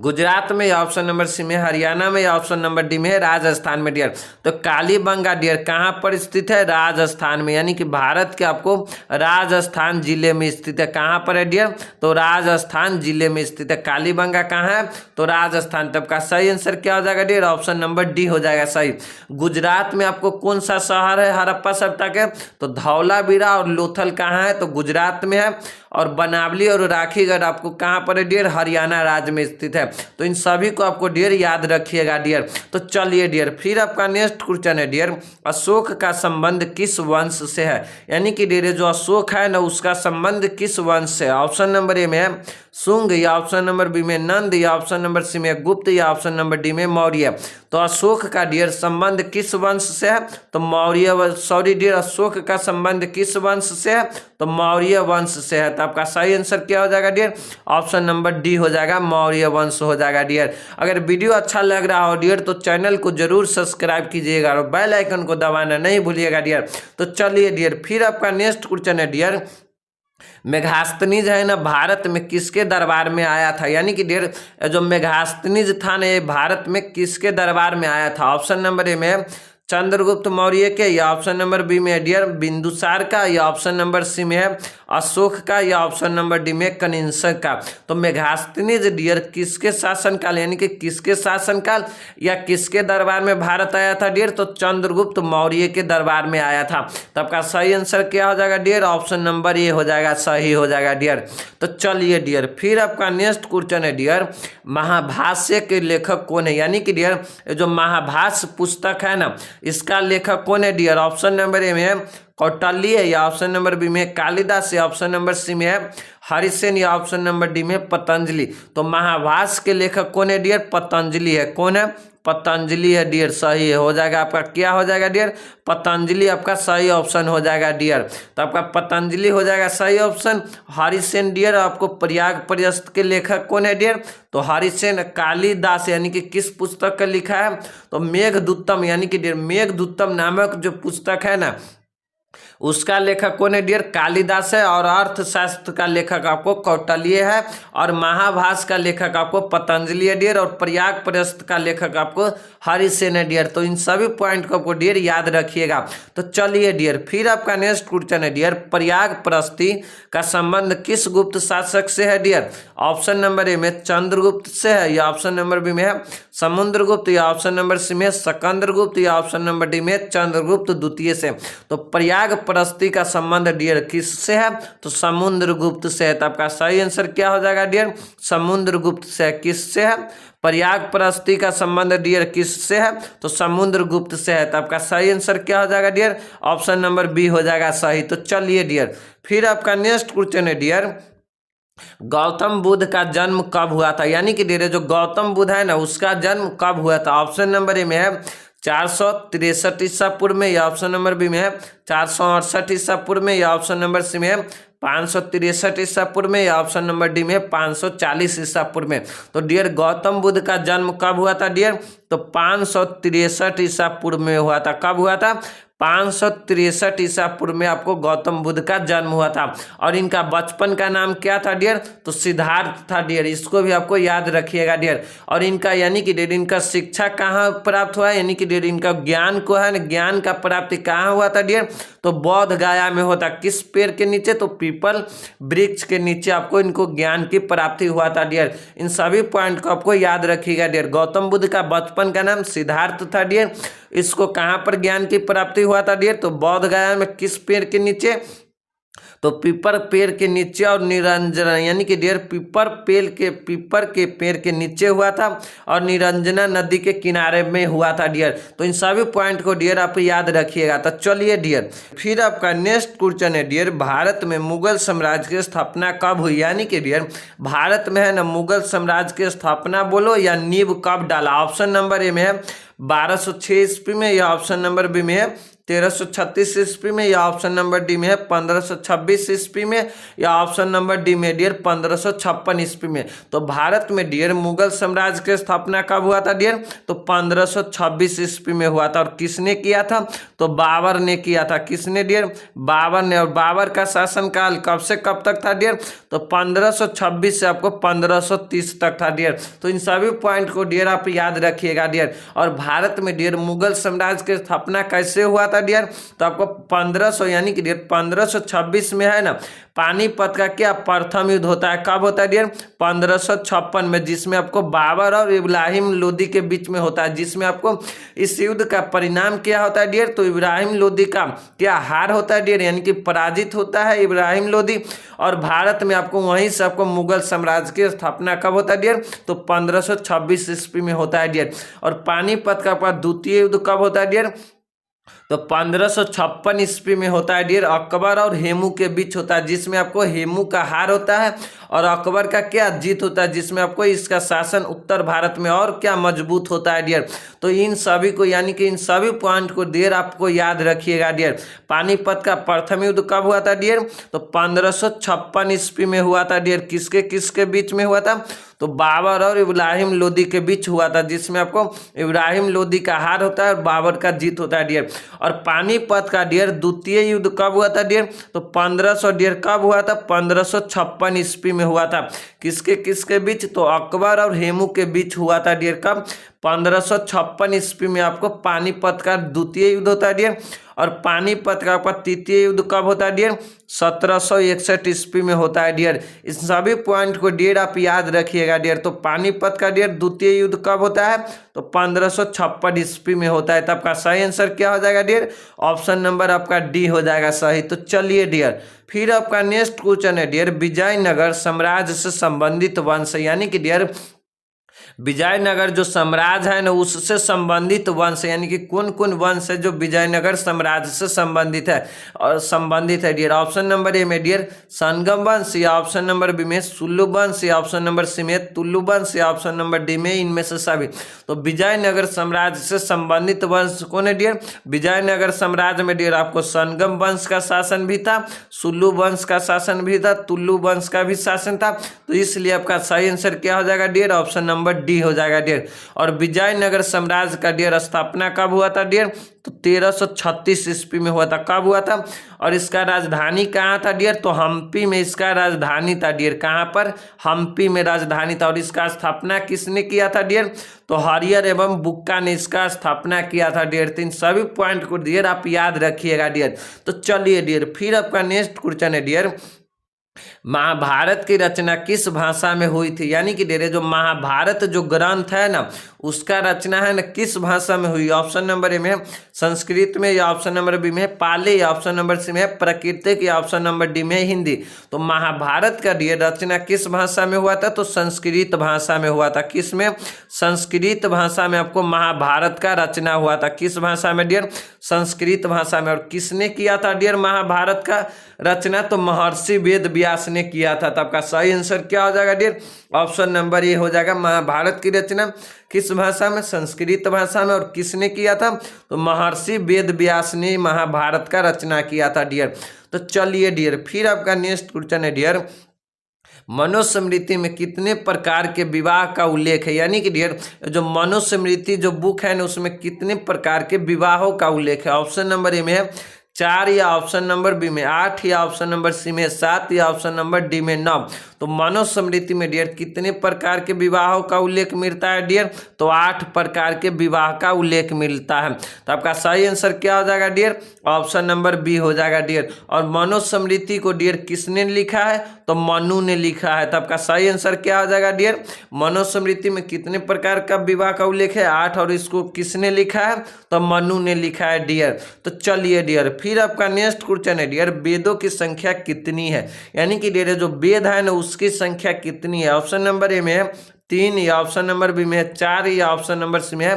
गुजरात में, या ऑप्शन नंबर सी में हरियाणा में, या ऑप्शन नंबर डी में है राजस्थान में डियर। तो कालीबंगा डियर कहाँ पर स्थित है? राजस्थान में, यानी कि भारत के आपको राजस्थान जिले में स्थित है। कहाँ पर है डियर? तो राजस्थान जिले में स्थित है। कालीबंगा कहाँ है? तो राजस्थान। तब का सही आंसर क्या हो जाएगा डियर? ऑप्शन नंबर डी हो जाएगा सही। गुजरात में आपको कौन सा शहर है हड़प्पा सभ्यता के? तो धौलावीरा और लोथल कहाँ है? तो गुजरात में है। और बनावली और राखीगढ़ आपको कहाँ पर है डियर? हरियाणा राज्य में स्थित है। तो इन सभी को आपको डियर याद रखिएगा डियर। तो चलिए डियर, फिर आपका नेक्स्ट क्वेश्चन है डियर अशोक का संबंध किस वंश से है? यानी कि डियर जो अशोक है ना, उसका संबंध किस वंश से? ऑप्शन नंबर ए में है शुंग, या ऑप्शन नंबर बी में नंद, या ऑप्शन नंबर सी में गुप्त, या ऑप्शन नंबर डी में मौर्य। तो अशोक का डियर संबंध किस वंश से है? तो मौर्य, सॉरी डियर, अशोक का संबंध किस वंश से है? तो मौर्य वंश से है। तो आपका सही आंसर क्या हो जाएगा डियर? ऑप्शन नंबर डी हो जाएगा, मौर्य वंश हो जाएगा डियर। अगर वीडियो अच्छा लग रहा हो डियर तो चैनल को जरूर सब्सक्राइब कीजिएगा और बेल आइकन को दबाना नहीं भूलिएगा डियर। तो चलिए डियर, फिर आपका नेक्स्ट क्वेश्चन है डियर मेघास्तनीज है ना, भारत में किसके दरबार में आया था? यानी कि डियर जो मेघास्तनीज था ना, ये भारत में किसके दरबार में आया था? ऑप्शन नंबर ए में चंद्रगुप्त मौर्य के, या ऑप्शन नंबर बी में डियर बिंदुसार का, या ऑप्शन नंबर सी में है अशोक का, या ऑप्शन नंबर डी में कनिष्क का। तो मेघास्तनीज डियर किसके शासनकाल, यानी कि किसके शासनकाल या किसके दरबार में भारत आया था डियर? तो चंद्रगुप्त मौर्य के दरबार में आया था। तो आपका सही आंसर क्या हो जाएगा डियर? ऑप्शन नंबर ए हो जाएगा, सही हो जाएगा डियर। तो चलिए डियर, फिर आपका नेक्स्ट क्वेश्चन है डियर महाभाष्य के लेखक कौन है? यानी कि डियर जो महाभाष्य पुस्तक है ना, इसका लेखक कौन है डियर? ऑप्शन नंबर ए में है कौटिल्य, या ऑप्शन नंबर बी में कालिदास, या ऑप्शन नंबर सी में है हरिसेन, या ऑप्शन नंबर डी में पतंजलि। तो महाभाष्य के लेखक कौन है डियर? पतंजलि है। कौन है? पतंजलि है डियर, सही है। हो जाएगा आपका क्या हो जाएगा डियर? पतंजलि आपका सही ऑप्शन हो जाएगा डियर। तो आपका पतंजलि हो जाएगा सही ऑप्शन। हरिसेन डियर आपको प्रयागप्रस्थ के लेखक कौन है डियर? तो हरिसेन कालिदास, यानी कि किस पुस्तक का लिखा है? तो मेघदूतम, यानी कि डियर मेघदूतम नामक जो पुस्तक है ना, उसका लेखक कौन है डियर? कालिदास है। और अर्थशास्त्र का लेखक आपको कौटिल्य है, और महाभाष्य का लेखक आपको पतंजलि है डियर, और प्रयागप्रस्थ का लेखक आपको हरिसेन है डियर। तो इन सभी पॉइंट को आपको डियर याद रखिएगा। तो चलिए डियर, फिर आपका नेक्स्ट क्वेश्चन है डियर प्रयागप्रस्थी का संबंध किस गुप्त शासक से है डियर? ऑप्शन नंबर ए में चंद्रगुप्त से है, या ऑप्शन नंबर बी में है समुद्रगुप्त, या ऑप्शन नंबर सी में सिकंदरगुप्त, या ऑप्शन नंबर डी में चंद्रगुप्त द्वितीय से। तो प्रयागप्रस्थी का संबंध डियर किससे है? तो समुद्रगुप्त से है। तो आपका सही आंसर क्या हो जाएगा डियर? समुद्रगुप्त से। किससे है? प्रयागप्रस्थी का संबंध डियर किससे है? तो समुद्रगुप्त से है। तो आपका सही आंसर क्या हो जाएगा डियर? ऑप्शन नंबर बी हो जाएगा सही। तो चलिए डियर, फिर आपका नेक्स्ट क्वेश्चन है डियर गौतम बुद्ध का जन्म कब हुआ था? यानी कि डियर जो गौतम बुद्ध है ना, उसका जन्म कब हुआ था? ऑप्शन नंबर ए में है 463 ईसा पूर्व में, या ऑप्शन नंबर बी में है 468 ईसा पूर्व में, या ऑप्शन नंबर सी में है 563 ईसा पूर्व में, या ऑप्शन नंबर डी में 540 ईसा पूर्व में। तो डियर गौतम बुद्ध का जन्म कब हुआ था डियर? तो 563 ईसा पूर्व में हुआ था। कब हुआ था? 563 ईसा पूर्व में आपको गौतम बुद्ध का जन्म हुआ था। और इनका बचपन का नाम क्या था डियर? तो सिद्धार्थ था डियर। इसको भी आपको याद रखिएगा डियर। और इनका यानी कि डियर इनका शिक्षा कहाँ प्राप्त हुआ है? यानी कि डियर इनका ज्ञान को है ना, ज्ञान का प्राप्ति कहाँ हुआ था डियर? तो बौद्ध गया में होता। किस पेड़ के नीचे? तो पीपल वृक्ष के नीचे आपको इनको ज्ञान की प्राप्ति हुआ था डियर। इन सभी पॉइंट को आपको याद रखिएगा डियर। गौतम बुद्ध का बचपन स्थापन का नाम सिद्धार्थ था डियर। इसको कहाँ पर ज्ञान की प्राप्ति हुआ था डियर? तो बोध गया में। किस पेड़ के नीचे? तो पीपर पेड़ के नीचे। और निरंजना यानी कि डियर पीपर के पेड़ के नीचे हुआ था और निरंजना नदी के किनारे में हुआ था डियर। तो इन सभी पॉइंट को डियर आप याद रखिएगा। तो चलिए डियर, फिर आपका नेक्स्ट क्वेश्चन है डियर, भारत में मुगल साम्राज्य की स्थापना कब हुई? यानी कि डियर भारत में है ना मुगल साम्राज्य की स्थापना बोलो या नींव कब डाला? ऑप्शन नंबर ए में है 1206 ईस्वी में, या ऑप्शन नंबर बी में है 1336 ईस्वी में, या ऑप्शन नंबर डी में है 1526 ईस्वी में, या ऑप्शन नंबर डी में डियर 1556 ईस्वी में। तो भारत में डियर मुगल साम्राज्य की स्थापना कब हुआ था डियर? तो 1526 ईस्वी में हुआ था। और किसने किया था? तो बाबर ने किया था। किसने डियर? बाबर ने। और बाबर का शासनकाल कब से कब तक था डियर? तो 1526 से आपको 1530 तक था डियर। तो इन सभी पॉइंट को डियर आप याद रखिएगा डियर। और भारत में डियर मुगल साम्राज्य की स्थापना कैसे हुआ था डियर? तो आपको 1500 यानी कि डियर 1526 में है ना पानीपत का क्या प्रथम युद्ध होता है? कब होता है डियर? 1556 में, जिसमें आपको बाबर और इब्राहिम लोदी के बीच में होता है। जिसमें आपको इस युद्ध का परिणाम क्या होता है डियर? तो इब्राहिम लोदी का क्या हार होता है डियर, यानी कि पराजित होता है इब्राहिम लोदी। और भारत में आपको वहीं से आपको मुगल साम्राज्य की स्थापना कब होता है डियर? तो 1526 ईस्वी में होता है डियर। और पानीपत का द्वितीय युद्ध कब होता है डियर? तो 1556 ईस्वी में होता है डियर। अकबर और हेमू के बीच होता है, जिसमें आपको हेमू का हार होता है और अकबर का क्या जीत होता है, जिसमें आपको इसका शासन उत्तर भारत में और क्या मजबूत होता है डियर। तो इन सभी को यानी कि इन सभी पॉइंट को डियर आपको याद रखिएगा डियर। पानीपत का प्रथम युद्ध कब हुआ था डियर? तो 1556 ईस्वी में हुआ था डियर। किसके किसके बीच में हुआ था? तो बाबर और इब्राहिम लोदी के बीच हुआ था, जिसमें आपको इब्राहिम लोदी का हार होता है और बाबर का जीत होता है डियर। और पानीपत का डियर द्वितीय युद्ध कब हुआ था डियर? तो 1500 डियर कब हुआ था? 1556 ईस्वी में हुआ था। किसके किसके बीच? तो अकबर और हेमू के बीच हुआ था डियर। कब? 1556 ईस्वी में आपको पानीपत का द्वितीय युद्ध होता है डियर। और पानीपत का आपका तृतीय युद्ध कब होता है डियर? 1761 ईस्वी में होता है डियर। इस सभी पॉइंट को डियर आप याद रखिएगा डियर। तो पानीपत का डियर द्वितीय युद्ध कब होता है? तो 1556 ईस्वी में होता है। तो आपका सही आंसर क्या हो जाएगा डियर? ऑप्शन नंबर आपका डी हो जाएगा सही। तो चलिए डियर, फिर आपका नेक्स्ट क्वेश्चन है डियर, विजयनगर साम्राज्य से संबंधित वंश, यानी कि डियर विजयनगर जो साम्राज्य है ना उससे संबंधित वंश, यानी कि कौन कौन वंश है जो विजयनगर साम्राज्य से संबंधित है और संबंधित है डियर। ऑप्शन नंबर ए में डियर संगम वंश, या ऑप्शन नंबर बी में सुल्लू वंश, या ऑप्शन नंबर सी में तुल्लु वंश, या ऑप्शन नंबर डी में इनमें से सभी। तो विजयनगर साम्राज्य से संबंधित वंश कौन है डियर? विजयनगर साम्राज्य में डियर आपको संगम वंश का शासन भी था, सुल्लू वंश का शासन भी था, तुल्लु वंश का भी शासन था। तो इसलिए आपका सही आंसर क्या हो जाएगा डियर? ऑप्शन नंबर डी हो जाएगा डियर। और विजयनगर साम्राज्य का डियर स्थापना कब हुआ था डियर? तो 1336 ईस्वी में हुआ था। कब हुआ था? और इसका राजधानी कहाँ था डियर? तो हम्पी में इसका राजधानी था डियर। कहाँ पर? हम्पी में राजधानी था। और इसका स्थापना किसने किया था डियर? तो हरियर एवं बुक्का ने इसका स्थापना किया था डियर। तो इन सभी पॉइंट को डियर आप याद रखिएगा डियर। तो चलिए डियर, फिर आपका नेक्स्ट क्वेश्चन है डियर, महाभारत की रचना किस भाषा में हुई थी? यानी कि डियर जो महाभारत जो ग्रंथ है ना उसका रचना है ना किस भाषा में हुई? ऑप्शन नंबर ए में है संस्कृत में, या ऑप्शन नंबर बी में है पाली, या ऑप्शन नंबर सी में है प्राकृतिक, या ऑप्शन नंबर डी में है हिंदी। तो महाभारत का डियर रचना किस भाषा में हुआ था? तो संस्कृत भाषा में हुआ था। किस में? संस्कृत भाषा में आपको महाभारत का रचना हुआ था। किस भाषा में डियर? संस्कृत भाषा में। और किसने किया था डियर महाभारत का रचना? तो महर्षि वेद व्यास ने किया था। तो आपका सही आंसर क्या हो जाएगा डियर? ऑप्शन नंबर ए हो जाएगा। महाभारत की रचना किस भाषा में? संस्कृत भाषा में। और किसने किया था? तो महर्षि वेद व्यास ने महाभारत का रचना किया था डियर। तो चलिए डियर, फिर आपका नेक्स्ट क्वेश्चन है डियर, मनुस्मृति में कितने प्रकार के विवाह का उल्लेख है? यानी कि डियर जो मनुस्मृति जो बुक है ना उसमें कितने प्रकार के विवाहों का उल्लेख है? ऑप्शन नंबर ए में है 4 या ऑप्शन नंबर बी में 8 या ऑप्शन नंबर सी में 7 या ऑप्शन नंबर डी में 9। तो मनुस्मृति में डियर कितने प्रकार के विवाहों का उल्लेख मिलता है डियर? तो 8 प्रकार के विवाह का उल्लेख मिलता है। तो आपका सही आंसर क्या हो जाएगा डियर? ऑप्शन नंबर बी हो जाएगा डियर। और मनुस्मृति को डियर किसने लिखा है? तो मनु ने लिखा है। तो आपका सही आंसर क्या हो जाएगा डियर? मनुस्मृति में कितने प्रकार का विवाह का उल्लेख है? 8। और इसको किसने लिखा है? तो मनु ने लिखा है डियर। तो चलिए डियर, फिर आपका नेक्स्ट क्वेश्चन है डियर, वेदों की संख्या कितनी है? यानी कि डियर जो वेद है ना उसकी संख्या कितनी है? ऑप्शन नंबर ए में है 3 या ऑप्शन नंबर बी में है 4 या ऑप्शन नंबर सी में है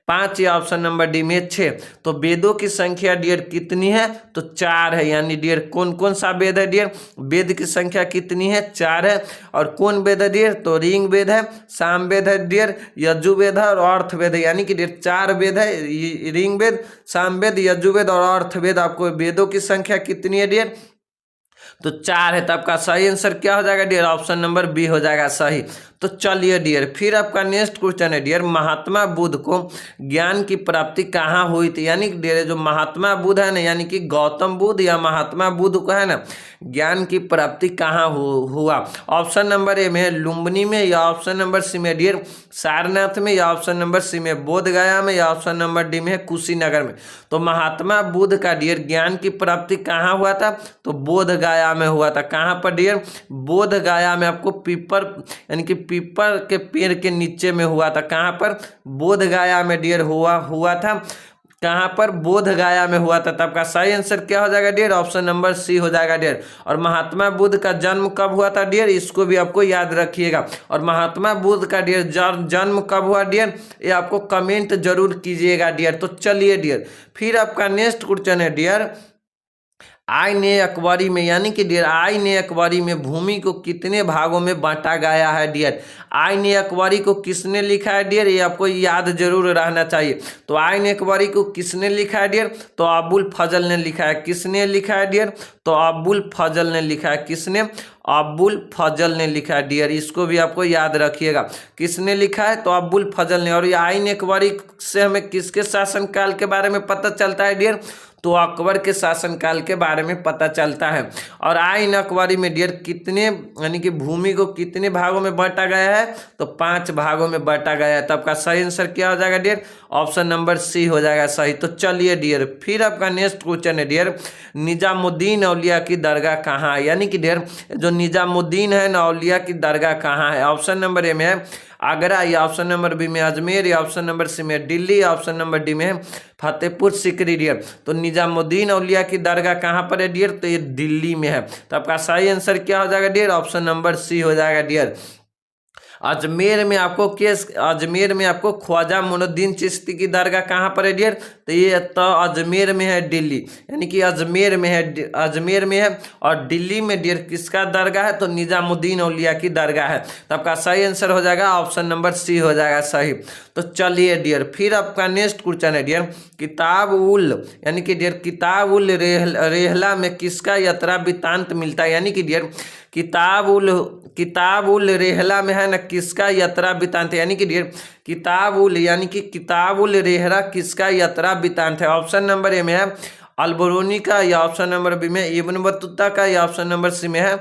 5 या ऑप्शन नंबर डी में 6। तो वेदों की संख्या डियर कितनी है? तो 4 है। यानी डियर कौन कौन सा वेद है डियर? वेद की संख्या कितनी है? 4 है। और कौन वेद है डियर? तो ऋग वेद है, साम वेद है डियर, यजुर्वेद है और अर्थ वेद है। यानी कि डियर 4 वेद है, ऋग वेद, साम वेद, यजुर्वेद और अर्थ वेद। आपको वेदों की संख्या कितनी है डियर? तो 4 है। तो आपका सही आंसर क्या हो जाएगा डियर? ऑप्शन नंबर बी हो जाएगा सही। तो चलिए डियर, फिर आपका नेक्स्ट क्वेश्चन है डियर, महात्मा बुद्ध को ज्ञान की प्राप्ति कहाँ हुई थी? यानी कि डियर जो महात्मा बुद्ध है ना, यानी कि गौतम बुद्ध या महात्मा बुद्ध को है ना ज्ञान की प्राप्ति कहाँ हुआ? ऑप्शन नंबर ए में है लुम्बिनी में, या ऑप्शन नंबर सी में डियर सारनाथ में, या ऑप्शन नंबर सी में बोध गया में, या ऑप्शन नंबर डी में है कुशीनगर में। तो महात्मा बुद्ध का डियर ज्ञान की प्राप्ति कहाँ हुआ था? तो बोध गया में हुआ था। कहाँ पर डियर? बोध गया में। आपको पीपर यानी कि पीपर के पेड़ के नीचे में हुआ था। कहाँ पर? बोध गया में डियर हुआ था। कहाँ पर? बोध गया में हुआ था। तब का सही आंसर क्या हो जाएगा डियर? ऑप्शन नंबर सी हो जाएगा डियर। और महात्मा बुद्ध का जन्म कब हुआ था डियर? इसको भी आपको याद रखिएगा। और महात्मा बुद्ध का डियर जन्म कब हुआ डियर? ये आपको कमेंट जरूर कीजिएगा डियर। तो चलिए डियर, फिर आपका नेक्स्ट क्वेश्चन है डियर, आईन-ए-अकबरी में, यानी कि डियर आईन-ए-अकबरी में भूमि को कितने भागों में बांटा गया है डियर? आईन-ए-अकबरी को किसने लिखा है डियर? ये आपको याद जरूर रहना चाहिए। तो आईन-ए-अकबरी को किसने लिखा है डियर? तो अबुल फजल ने लिखा है। किसने लिखा है डियर? तो अबुल फजल ने लिखा है। किसने? अबुल फजल ने लिखा है डियर। इसको भी आपको याद रखिएगा। किसने लिखा है? तो अबुल फजल ने। और ये आईन-ए-अकबरी से हमें किसके शासनकाल के बारे में पता चलता है डियर? तो अकबर के शासनकाल के बारे में पता चलता है। और आईन-ए-अकबरी में डियर कितने यानी कि भूमि को कितने भागों में बांटा गया है? तो 5 भागों में बांटा गया है। तो आपका सही आंसर क्या हो जाएगा डियर? ऑप्शन नंबर सी हो जाएगा सही। तो चलिए डियर, फिर आपका नेक्स्ट क्वेश्चन है डियर, निजामुद्दीन औलिया की दरगाह कहाँ है? यानी कि डियर जो निजामुद्दीन है ना औलिया की दरगाह कहाँ है? ऑप्शन नंबर ए में है आगरा, या ऑप्शन नंबर बी में अजमेर, या ऑप्शन नंबर सी में दिल्ली, या ऑप्शन नंबर डी में फतेहपुर सीकरी डियर। तो निजामुद्दीन औलिया की दरगाह कहाँ पर है डियर? तो ये दिल्ली में है। तो आपका सही आंसर क्या हो जाएगा डियर? ऑप्शन नंबर सी हो जाएगा डियर। अजमेर में आपको ख्वाजा मोइनुद्दीन चिश्ती की दरगाह कहाँ पर है डियर? तो ये तो अजमेर में है दिल्ली, यानी कि अजमेर में है। और दिल्ली में डियर किसका दरगाह है? तो निजामुद्दीन औलिया की दरगाह है। तो आपका सही आंसर हो जाएगा ऑप्शन नंबर सी हो जाएगा सही। तो चलिए डियर, फिर आपका नेक्स्ट क्वेश्चन है डियर, किताब उल यानी कि डियर किताब उल रेहला में किसका यात्रा वृत्तांत मिलता है? यानी कि डियर किताब उल रेहला में है ना किसका यात्रा वृत्तांत है? यानी कि डियर किताब उल रेहला किसका यात्रा वृत्तांत है? ऑप्शन नंबर ए में है अल-बरूनी का, या ऑप्शन नंबर बी में इब्न बतूता का, या ऑप्शन नंबर सी में है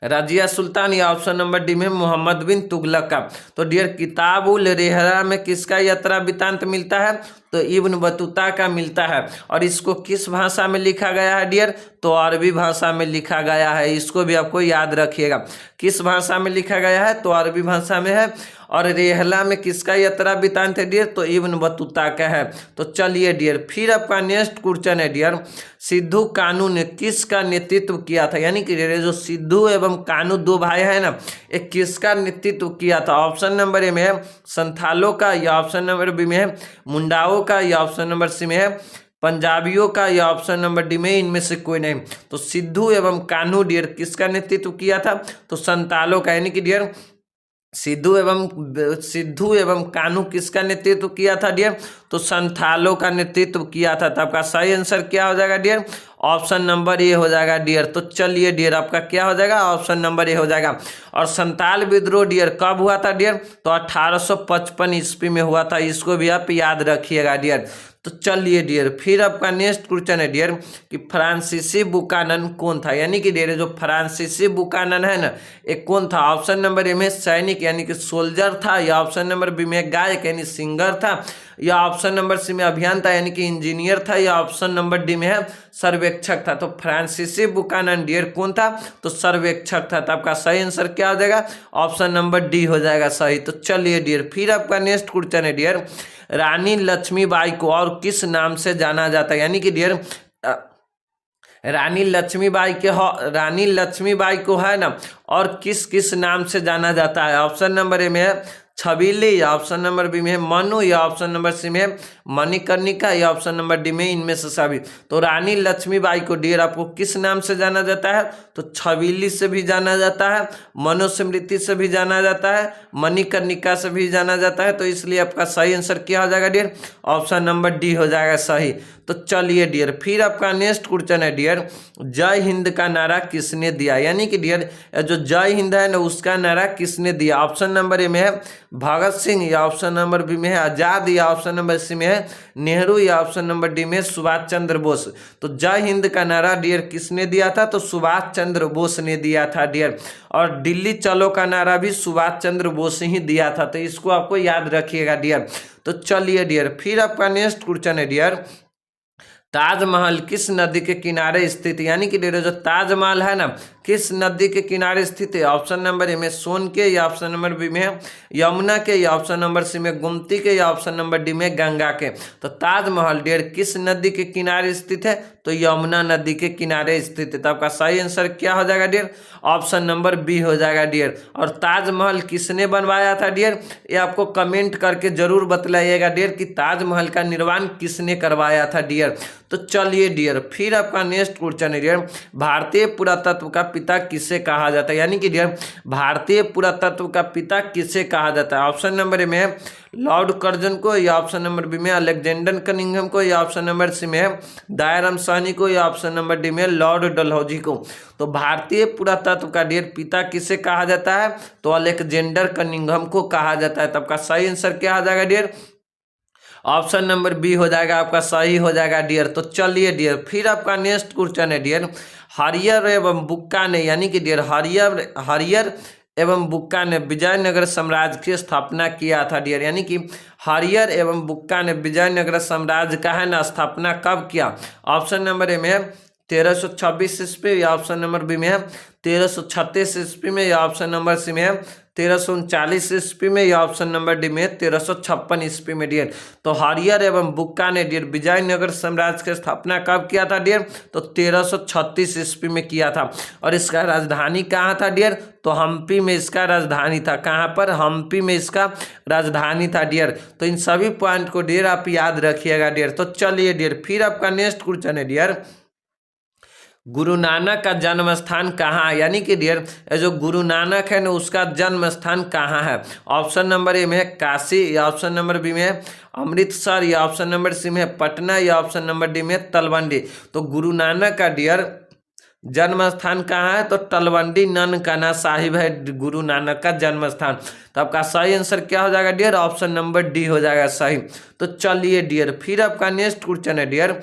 रजिया सुल्तान, या ऑप्शन नंबर डी में मोहम्मद बिन तुगलक का। तो डियर किताब उल रेहला में किसका यात्रा वृत्तांत मिलता है? तो इब्न बतूता का मिलता है। और इसको किस भाषा में लिखा गया है डियर? तो अरबी भाषा में लिखा गया है। इसको भी आपको याद रखिएगा। किस भाषा में लिखा गया है? तो अरबी भाषा में है। और रेहला में किसका यात्रा वृत्तांत है डियर? तो इब्न बतूता का है। तो चलिए डियर, फिर आपका नेक्स्ट क्वेश्चन है डियर, सिद्धू कान्हू ने किसका नेतृत्व किया था? यानी कि जो सिद्धू एवं कान्हू 2 भाई है ना, एक किसका नेतृत्व किया था? ऑप्शन नंबर ए में है संथालों का, या ऑप्शन नंबर बी में है मुंडाओं का, या ऑप्शन नंबर सी में है पंजाबियों का, या ऑप्शन नंबर डी में इनमें से कोई नहीं। तो सिद्धू एवं कान्हू डियर किसका नेतृत्व किया था? तो संथालों का। यानी कि डियर सिद्धू एवं कान्हू किसका नेतृत्व किया था डियर? तो संथालों का नेतृत्व किया था। तो आपका सही आंसर क्या हो जाएगा डियर? ऑप्शन नंबर ए हो जाएगा डियर। तो चलिए डियर, आपका क्या हो जाएगा? ऑप्शन नंबर ए हो जाएगा। और संथाल विद्रोह डियर कब हुआ था डियर? तो 1855 ईस्वी में हुआ था। इसको भी आप याद रखिएगा डियर। तो चलिए डियर फिर आपका नेक्स्ट क्वेश्चन है डियर कि फ्रांसीसी बुकानन कौन था, यानी कि डियर जो फ्रांसीसी बुकानन है ना एक कौन था। ऑप्शन नंबर ए में सैनिक यानी कि सोल्जर था, या ऑप्शन नंबर बी में गायक यानी सिंगर था, या ऑप्शन नंबर सी में अभियंता यानी कि इंजीनियर था, या ऑप्शन नंबर डी में है सर्वेक्षक था। तो फ्रांसीसी बुकानन डियर कौन था, तो सर्वेक्षक था। तो आपका सही आंसर क्या हो जाएगा, ऑप्शन नंबर डी हो जाएगा सही। तो चलिए डियर फिर आपका नेक्स्ट क्वेश्चन है डियर रानी लक्ष्मीबाई को और किस नाम से जाना जाता है, यानी कि डियर रानी लक्ष्मीबाई को है ना और किस किस नाम से जाना जाता है। ऑप्शन नंबर ए में है छबीली, या ऑप्शन नंबर बी में है मनु, या ऑप्शन नंबर सी में है मणिकर्णिका, या ऑप्शन नंबर डी में इनमें से सभी। तो रानी लक्ष्मीबाई को डियर आपको किस नाम से जाना जाता है, तो छबीली से भी जाना जाता है, मनुस्मृति से भी जाना जाता है, मणिकर्णिका से भी जाना जाता है। तो इसलिए आपका सही आंसर क्या हो जाएगा डियर, ऑप्शन नंबर डी हो जाएगा सही। तो चलिए डियर फिर आपका नेक्स्ट क्वेश्चन है डियर जय हिंद का नारा किसने दिया, यानी कि डियर जो जय हिंद है ना उसका नारा किसने दिया। ऑप्शन नंबर ए में है भगत सिंह, या ऑप्शन नंबर बी में है आजाद, या ऑप्शन नंबर सी में है नेहरू, या ऑप्शन नंबर डी में सुभाष चंद्र बोस। तो जय हिंद का नारा डियर किसने दिया था, तो सुभाष चंद्र बोस ने दिया था डियर। और दिल्ली चलो का नारा भी सुभाष चंद्र बोस ही दिया था। तो इसको आपको याद रखिएगा डियर। तो चलिए डियर फिर आपका नेक्स्ट क्वेश्चन है डियर ताजमहल किस नदी के किनारे स्थित है, यानी कि डियर जो ताजमहल है ना किस नदी के किनारे स्थित है। ऑप्शन नंबर ए में सोन के, या ऑप्शन नंबर बी में यमुना के, या ऑप्शन नंबर सी में गोमती के, या ऑप्शन नंबर डी में गंगा के। तो ताजमहल डियर किस नदी के किनारे स्थित है, तो यमुना नदी के किनारे स्थित है। तो आपका सही आंसर क्या हो जाएगा डियर, ऑप्शन नंबर बी हो जाएगा डियर। और ताजमहल किसने बनवाया था डियर, ये आपको कमेंट करके जरूर बतलाइएगा डियर कि ताजमहल का निर्माण किसने करवाया था डियर। तो चलिए डियर फिर आपका नेक्स्ट क्वेश्चन है डियर भारतीय पुरातत्व का पिता किसे कहा जाता है, यानी कि डियर भारतीय पुरातत्व का पिता किसे कहा जाता है। ऑप्शन नंबर ए में लॉर्ड कर्जन को, या ऑप्शन नंबर बी में अलेक्जेंडर कनिंघम को, या ऑप्शन नंबर सी में दयाराम साहनी को, या ऑप्शन नंबर डी में लॉर्ड डलहौजी को। तो भारतीय पुरातत्व का डियर पिता किसे कहा जाता है, तो अलेक्जेंडर कनिंघम को कहा जाता है। तब का सही आंसर क्या आ जाएगा डियर, ऑप्शन नंबर बी हो जाएगा आपका सही हो जाएगा डियर। तो चलिए डियर फिर आपका नेक्स्ट क्वेश्चन है डियर हरियर एवं बुक्का ने, यानी कि डियर हरियर एवं बुक्का ने विजयनगर साम्राज्य की स्थापना किया था डियर, यानी कि हरियर एवं बुक्का ने विजयनगर साम्राज्य का है ना स्थापना कब किया। ऑप्शन नंबर ए में 1326 ईस्वी, या ऑप्शन नंबर बी में 1336 ईस्वी में, या ऑप्शन नंबर सी में 1339 ईस्वी में, या ऑप्शन नंबर डी में 1356 ईस्वी में डियर। तो हरियर एवं बुक्का ने डियर विजयनगर साम्राज्य की स्थापना कब किया था डियर, तो 1336 ईस्वी में किया था। और इसका राजधानी कहाँ था डियर, तो हम्पी में इसका राजधानी था। कहाँ पर, हम्पी में इसका राजधानी था डियर। तो इन सभी पॉइंट को डियर आप याद रखिएगा डियर। तो चलिए डियर फिर आपका नेक्स्ट क्वेश्चन है डियर गुरु नानक का जन्म स्थान कहाँ, यानी कि डियर जो गुरु नानक है ना उसका जन्म स्थान कहाँ है। ऑप्शन नंबर ए में है काशी, या ऑप्शन नंबर बी में है अमृतसर, या ऑप्शन नंबर सी में है पटना, या ऑप्शन नंबर डी में तलवंडी। तो गुरु नानक का डियर जन्म स्थान कहाँ है, तो तलवंडी ननकाना साहिब है गुरु नानक का जन्म स्थान। तो आपका सही आंसर क्या हो जाएगा डियर, ऑप्शन नंबर डी हो जाएगा सही। तो चलिए डियर फिर आपका नेक्स्ट क्वेश्चन है डियर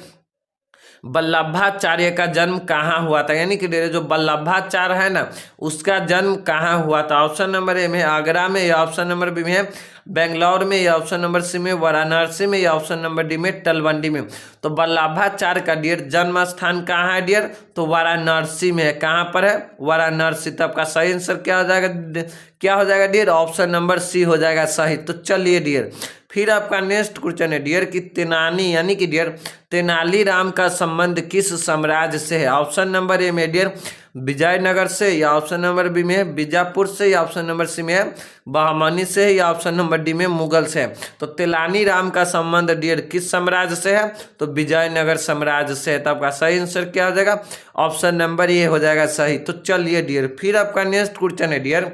वल्लभाचार्य का जन्म कहाँ हुआ था, यानी कि जो वल्लभाचार्य है ना उसका जन्म कहाँ हुआ था। ऑप्शन नंबर ए में आगरा में, या ऑप्शन नंबर बी में बेंगलौर में, या ऑप्शन नंबर सी में वाराणसी में, या ऑप्शन नंबर डी में तलवंडी में। तो वल्लभाचार्य का डियर जन्म स्थान कहाँ है डियर, तो वाराणसी में है। कहाँ पर है, वाराणसी। तो आपका सही आंसर क्या हो जाएगा डियर, ऑप्शन नंबर सी हो जाएगा सही। तो चलिए डियर फिर आपका नेक्स्ट क्वेश्चन है डियर कि तेनाली यानी कि डियर तेनालीराम का संबंध किस साम्राज्य से है। ऑप्शन नंबर ए में डियर विजयनगर से, या ऑप्शन नंबर बी में बीजापुर से, या ऑप्शन नंबर सी में बहमनी से, या ऑप्शन नंबर डी में मुगल से। तो तेनालीराम का संबंध डियर किस साम्राज्य से है, तो विजयनगर साम्राज्य से है। तो आपका सही आंसर क्या हो जाएगा, ऑप्शन नंबर ए हो जाएगा सही। तो चलिए डियर फिर आपका नेक्स्ट क्वेश्चन है डियर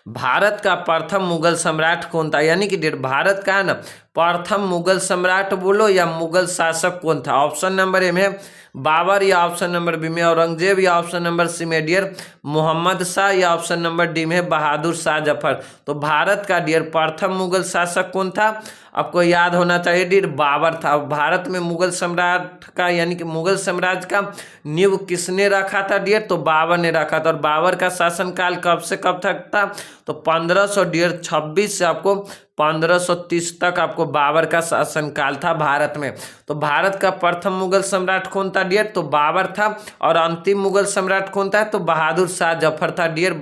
भारत का प्रथम मुगल सम्राट कौन था, यानी कि डियर भारत का है ना प्रथम मुगल सम्राट बोलो या मुगल शासक कौन था? ऑप्शन नंबर ए में बाबर या ऑप्शन नंबर बी में औरंगजेब या ऑप्शन नंबर सी में डियर मोहम्मद शाह या ऑप्शन नंबर डी में बहादुर शाह जफर। तो भारत का डियर प्रथम मुगल शासक कौन था? आपको याद होना चाहिए डियर बाबर था। भारत में मुगल सम्राट का यानी कि मुगल साम्राज्य का नींव किसने रखा था डियर? तो बाबर ने रखा था। और बाबर का शासनकाल कब से कब तक था? तो 1526 से आपको 1530 तक आपको बाबर का शासनकाल था भारत में। तो भारत का प्रथम मुगल सम्राट कौन था डियर? तो बाबर था। और अंतिम मुगल सम्राट कौन था? तो बहादुर शाह जफर था डियर।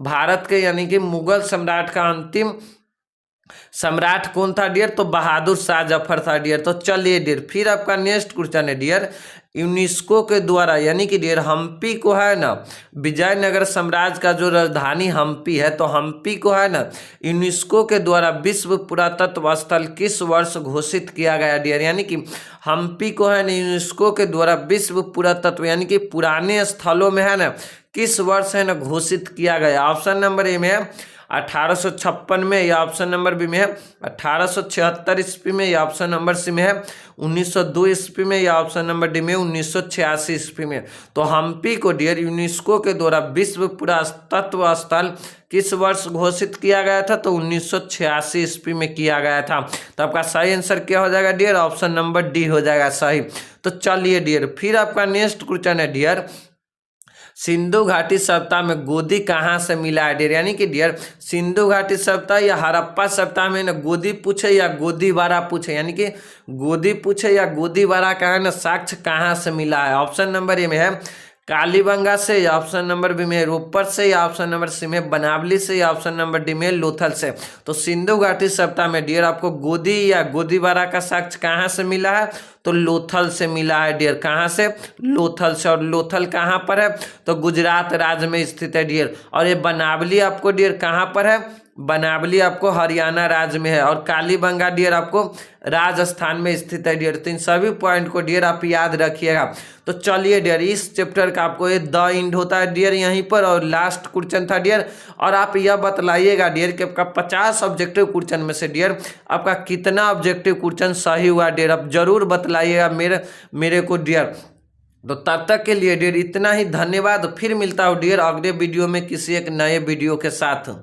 भारत के यानी कि मुगल सम्राट का अंतिम सम्राट कौन था डियर? तो बहादुर शाह जफर था डियर। तो चलिए डियर फिर आपका नेक्स्ट क्वेश्चन है डियर, यूनेस्को के द्वारा यानी कि डियर हम्पी को है ना, विजयनगर साम्राज्य का जो राजधानी हम्पी है, तो हम्पी को है ना यूनेस्को के द्वारा विश्व पुरातत्व स्थल किस वर्ष घोषित किया गया डियर? यानी कि हम्पी को है ना यूनेस्को के द्वारा विश्व पुरातत्व यानी कि पुराने स्थलों में है ना किस वर्ष है ना घोषित किया गया? ऑप्शन नंबर ए में है 1856 में या ऑप्शन नंबर बी में है 1876 ईस्वी में या ऑप्शन नंबर सी में है 1902 ईस्वी में या ऑप्शन नंबर डी में 1986 ईस्वी में। तो हम्पी को डियर यूनेस्को के द्वारा विश्व पुरातत्व स्थल किस वर्ष घोषित किया गया था? तो 1986 ईस्वी में किया गया था। तो आपका सही आंसर क्या हो जाएगा डियर? ऑप्शन नंबर डी हो जाएगा सही। तो चलिए डियर फिर आपका नेक्स्ट क्वेश्चन है डियर, सिंधु घाटी सभ्यता में गोदी कहाँ से मिला है डियर? यानी कि डियर सिंधु घाटी सभ्यता या हड़प्पा सभ्यता में ना गोदी पूछे या गोदीबारा पूछे, यानी कि गोदी पूछे या गोदीबारा का है ना साक्ष्य कहाँ से मिला है? ऑप्शन नंबर ए में है कालीबंगा से या ऑप्शन नंबर बी में रोपड़ से या ऑप्शन नंबर सी में बनावली से या ऑप्शन नंबर डी में लोथल से। तो सिंधु घाटी सभ्यता में डियर आपको गोदी या गोदीबारा का साक्ष्य कहाँ से मिला है? तो लोथल से मिला है डियर। कहाँ से? लोथल से। और लोथल कहाँ पर है? तो गुजरात राज्य में स्थित है डियर। और ये बनावली आपको डियर कहाँ पर है? बनावली आपको हरियाणा राज्य में है। और कालीबंगा डियर आपको राजस्थान में स्थित है डियर। तो इन सभी पॉइंट को डियर आप याद रखिएगा। तो चलिए डियर इस चैप्टर का आपको ये द एंड होता है डियर यहीं पर, और लास्ट क्वेश्चन था डियर। और आप यह बतलाइएगा डियर कि आपका 50 ऑब्जेक्टिव क्वेश्चन में से डियर आपका कितना ऑब्जेक्टिव क्वेश्चन सही हुआ डियर? आप जरूर बतलाइएगा मेरे को डियर। तो तब तक के लिए डियर इतना ही, धन्यवाद। फिर मिलता हूँ डियर अगले वीडियो में किसी एक नए वीडियो के साथ।